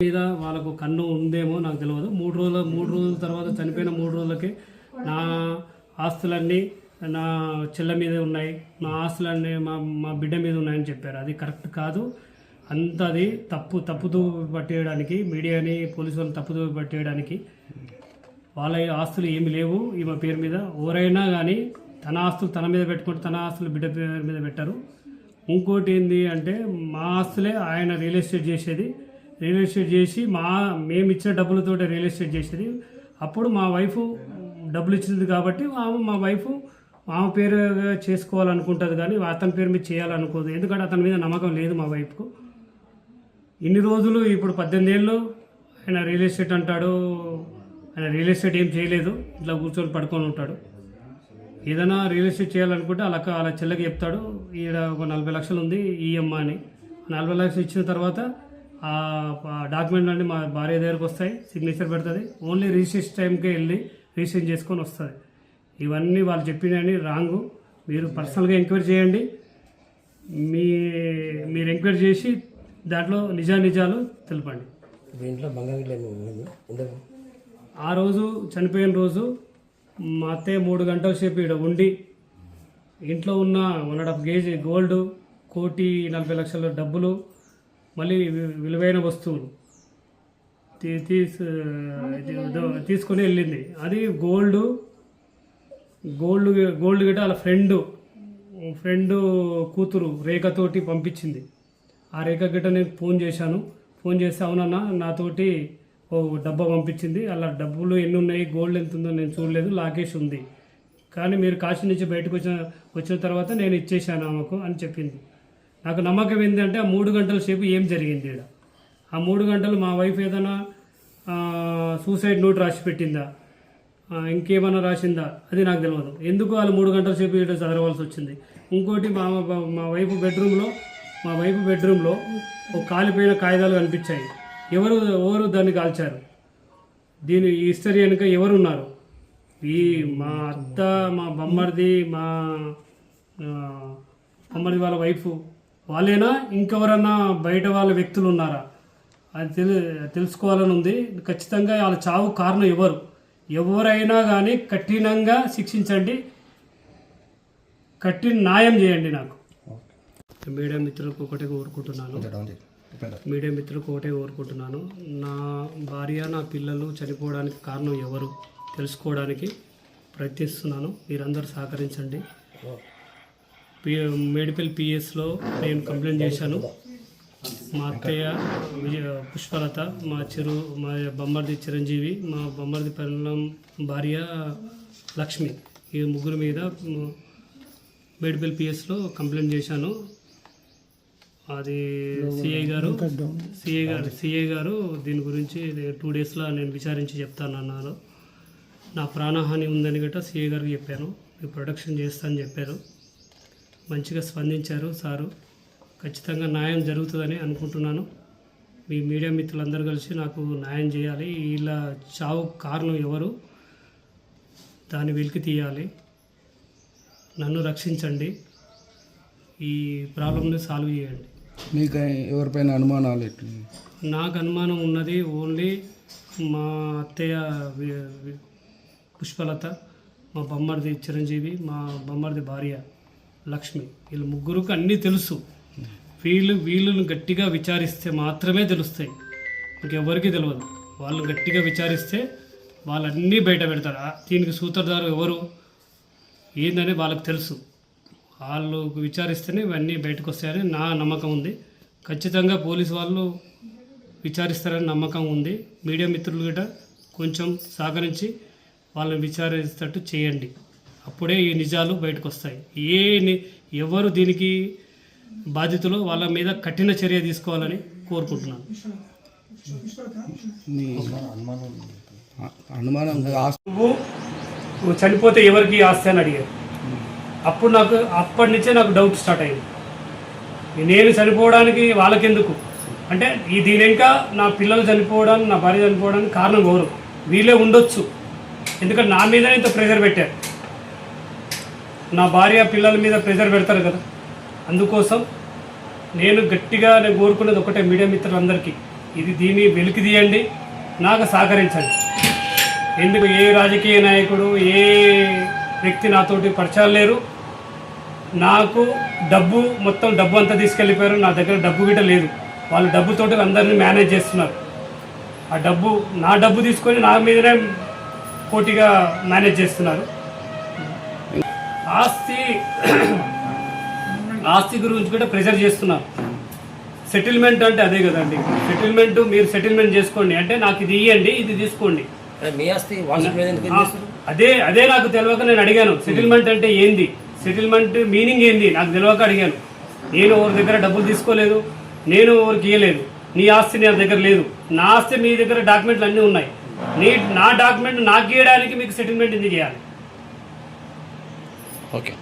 మీద వాళ్ళకు కన్ను ఉందేమో నాకు తెలియదు. మూడు రోజుల తర్వాత చనిపోయిన 3 రోజులకి నా ఆస్తులన్నీ నా చెల్ల మీద ఉన్నాయి, నా ఆస్తులన్నీ మా బిడ్డ మీద ఉన్నాయని చెప్పారు. అది కరెక్ట్ కాదు. అది తప్పుతూ పట్టేయడానికి, మీడియాని పోలీసు వాళ్ళు తప్పుతూ పట్టేయడానికి. వాళ్ళ ఆస్తులు ఏమి లేవు ఈమె పేరు మీద. ఎవరైనా కానీ తన ఆస్తులు తన మీద పెట్టుకుంటే తన ఆస్తులు బిడ్డ పేరు మీద పెట్టారు. ఇంకోటి ఏంటి అంటే మా ఆస్తులే ఆయన రియల్ ఎస్టేట్ చేసేది. రియల్ ఎస్టేట్ చేసి మేము ఇచ్చిన డబ్బులతో రియల్ ఎస్టేట్ చేసేది. అప్పుడు మా వైఫ్ డబ్బులు ఇచ్చింది కాబట్టి మా వైఫ్ ఆమె పేరు చేసుకోవాలనుకుంటుంది, కానీ అతని పేరు మీద చేయాలనుకోదు. ఎందుకంటే అతని మీద నమ్మకం లేదు మా వైఫ్కు. ఇన్ని రోజులు ఇప్పుడు 18 ఏళ్ళు ఆయన రియల్ ఎస్టేట్ అంటాడు. ఆయన రియల్ ఎస్టేట్ ఏం చేయలేదు, ఇట్లా కూర్చొని పడుకొని ఉంటాడు. ఏదైనా రియల్ ఎస్టేట్ చేయాలనుకుంటే అలా చెల్లకి చెప్తాడు, ఈడ ఒక 40 లక్షలు ఉంది ఈఎంఐ అని. 40 లక్షలు ఇచ్చిన తర్వాత ఆ డాక్యుమెంట్ అన్నీ మా భార్య దగ్గరకు వస్తాయి, సిగ్నేచర్ పెడుతుంది. ఓన్లీ రిజిస్ట్రేషన్ టైంకే వెళ్ళి రిజిస్ట్రేషన్ చేసుకొని వస్తుంది. ఇవన్నీ వాళ్ళు చెప్పినవి రాంగు. మీరు పర్సనల్గా ఎంక్వైరీ చేయండి. మీరు ఎంక్వైరీ చేసి దాంట్లో నిజాలు తెలపండి. ఆ రోజు చనిపోయిన రోజు మా అత్తయ్య 3 గంటల సేపు ఇక్కడ ఉండి ఇంట్లో ఉన్న 1.5 కేజీ గోల్డ్, 1,40,00,000 డబ్బులు, మళ్ళీ విలువైన వస్తువులు తీసుకొని వెళ్ళింది. అది గోల్డ్ గిట్ట వాళ్ళ ఫ్రెండ్ కూతురు రేఖతోటి పంపించింది. ఆ రేఖ గిట్ట నేను ఫోన్ చేస్తే అవునన్నా నాతోటి ఓ డబ్బా పంపించింది, అలా డబ్బులు ఎన్ని ఉన్నాయి, గోల్డ్ ఎంత ఉందో నేను చూడలేదు, లాకేష్ ఉంది, కానీ మీరు కాశీ నుంచి బయటకు వచ్చిన తర్వాత నేను ఇచ్చేసాను ఆమెకు అని చెప్పింది. నాకు నమ్మకం ఏంటంటే ఆ 3 గంటల సేపు ఏం జరిగింది ఇక్కడ. ఆ 3 గంటలు మా వైఫ్ ఏదైనా సూసైడ్ నోట్ రాసి పెట్టిందా, ఇంకేమైనా రాసిందా, అది నాకు తెలియదు. ఎందుకు వాళ్ళు 3 గంటల సేపు ఇక్కడ చదవవలసి వచ్చింది. ఇంకోటి మా వైఫ్ బెడ్రూమ్లో ఒక కాలిపోయిన కాగితాలు కనిపించాయి. ఎవరు దాన్ని కాల్చారు, దీని హిస్టరీ వెనుక ఎవరున్నారు? మా అత్త, మా బొమ్మర్ది వాళ్ళ వైఫ్ వాళ్ళేనా, ఇంకెవరన్నా బయట వాళ్ళ వ్యక్తులు ఉన్నారా, అది తెలుసుకోవాలని ఉంది. ఖచ్చితంగా వాళ్ళ చావు కారణం ఎవరైనా కానీ కఠినంగా శిక్షించండి, కఠిన న్యాయం చేయండి. నాకు మీడియా మిత్రులకు ఒకటే కోరుకుంటున్నాను, నా భార్య నా పిల్లలు చనిపోవడానికి కారణం ఎవరు తెలుసుకోవడానికి ప్రయత్నిస్తున్నాను. మీరందరూ సహకరించండి. మేడిపల్లి పిఎస్లో నేను కంప్లైంట్ చేశాను. మా అత్తయ్య పుష్పలత, మా బొమ్మర్ది చిరంజీవి, మా బొమ్మర్ది పిల్లం భార్య లక్ష్మి, ఈ ముగ్గురు మీద మేడిపల్లి పిఎస్లో కంప్లైంట్ చేశాను. అది సిఐ గారు దీని గురించి 2 డేస్లో నేను విచారించి చెప్తానన్నారు. నా ప్రాణహాని ఉందని గట్రా సిఐ గారికి చెప్పాను. మీరు ప్రొటెక్షన్ చేస్తానని చెప్పారు. మంచిగా స్పందించారు సారు. ఖచ్చితంగా న్యాయం జరుగుతుందని అనుకుంటున్నాను. మీ మీడియా మిత్రులందరూ కలిసి నాకు న్యాయం చేయాలి. ఇలా చావు కారణం ఎవరు, దాన్ని వెలికి తీయాలి. నన్ను రక్షించండి, ఈ ప్రాబ్లమ్ని సాల్వ్ చేయండి. మీకు ఎవరిపైన అనుమానాలు ఎట్లా? నాకు అనుమానం ఉన్నది ఓన్లీ మా అత్తయ్య పుష్పలత, మా బొమ్మర్ది చిరంజీవి, మా బొమ్మర్ది భార్య లక్ష్మి, వీళ్ళు ముగ్గురికి అన్నీ తెలుసు. వీళ్ళను గట్టిగా విచారిస్తే మాత్రమే తెలుస్తాయి, ఇంకెవరికి తెలియదు. వాళ్ళు గట్టిగా విచారిస్తే వాళ్ళన్నీ బయట పెడతారు. దీనికి సూత్రధారు ఎవరు ఏందని వాళ్ళకి తెలుసు. వాళ్ళు విచారిస్తేనే ఇవన్నీ బయటకు వస్తాయని నా నమ్మకం ఉంది. ఖచ్చితంగా పోలీసు వాళ్ళు విచారిస్తారని నమ్మకం ఉంది. మీడియా మిత్రులు గట్రా కొంచెం సహకరించి వాళ్ళని విచారిస్తట్టు చేయండి. అప్పుడే ఈ నిజాలు బయటకు వస్తాయి. ఎవరు దీనికి బాధితులు వాళ్ళ మీద కఠిన చర్య తీసుకోవాలని కోరుకుంటున్నాను. నువ్వు చనిపోతే ఎవరికి ఆస్తి అని అడిగారు. అప్పటి నుంచే నాకు డౌట్ స్టార్ట్ అయింది. నేను చనిపోవడానికి వాళ్ళకెందుకు అంటే దీని ఇంకా నా పిల్లలు చనిపోవడానికి, నా భార్య చనిపోవడానికి కారణం ఎవరు? వీళ్ళే ఉండొచ్చు. ఎందుకంటే నా మీదనే ఇంత ప్రెషర్ పెట్టారు. నా భార్య పిల్లల మీద ప్రెషర్ పెడతారు కదా, అందుకోసం నేను గట్టిగా కోరుకునేది ఒకటే మీడియా మిత్రులందరికీ, దీన్ని వెలికి తీయండి, నాకు సహకరించండి. ఎందుకు ఏ రాజకీయ నాయకుడు ఏ వ్యక్తి నాతోటి పరిచయాలు లేరు. నాకు మొత్తం డబ్బు అంతా తీసుకెళ్ళిపోయారు. నా దగ్గర డబ్బు గిట్ట లేదు. వాళ్ళు డబ్బుతోటి అందరినీ మేనేజ్ చేస్తున్నారు. ఆ నా డబ్బు తీసుకొని నా మీదనే పోటీగా మేనేజ్ చేస్తున్నారు. ఆస్తి గురించి కూడా ప్రెజర్ చేస్తున్నారు. సెటిల్మెంట్ అంటే అదే కదండి. మీరు సెటిల్మెంట్ చేసుకోండి అంటే నాకు ఇది ఇవ్వండి, ఇది తీసుకోండి. మీ ఆస్తి వాళ్ళ మీద ఎందుకు చేస్తారు? అదే నాకు తెలియక నేను అడిగాను. సెటిల్మెంట్ అంటే ఏంది, సెటిల్మెంట్ మీనింగ్ ఏంది నాకు తెలియక అడిగాను. నేను ఎవరి దగ్గర డబ్బులు తీసుకోలేదు, నేను ఎవరికి ఇవ్వలేదు. నీ ఆస్తి నా దగ్గర లేదు, నా ఆస్తి మీ దగ్గర డాక్యుమెంట్లు అన్నీ ఉన్నాయి. నా డాక్యుమెంట్ నాకు ఇవ్వడానికి మీకు సెటిల్మెంట్ ఎందుకు చేయాలి? ఓకే.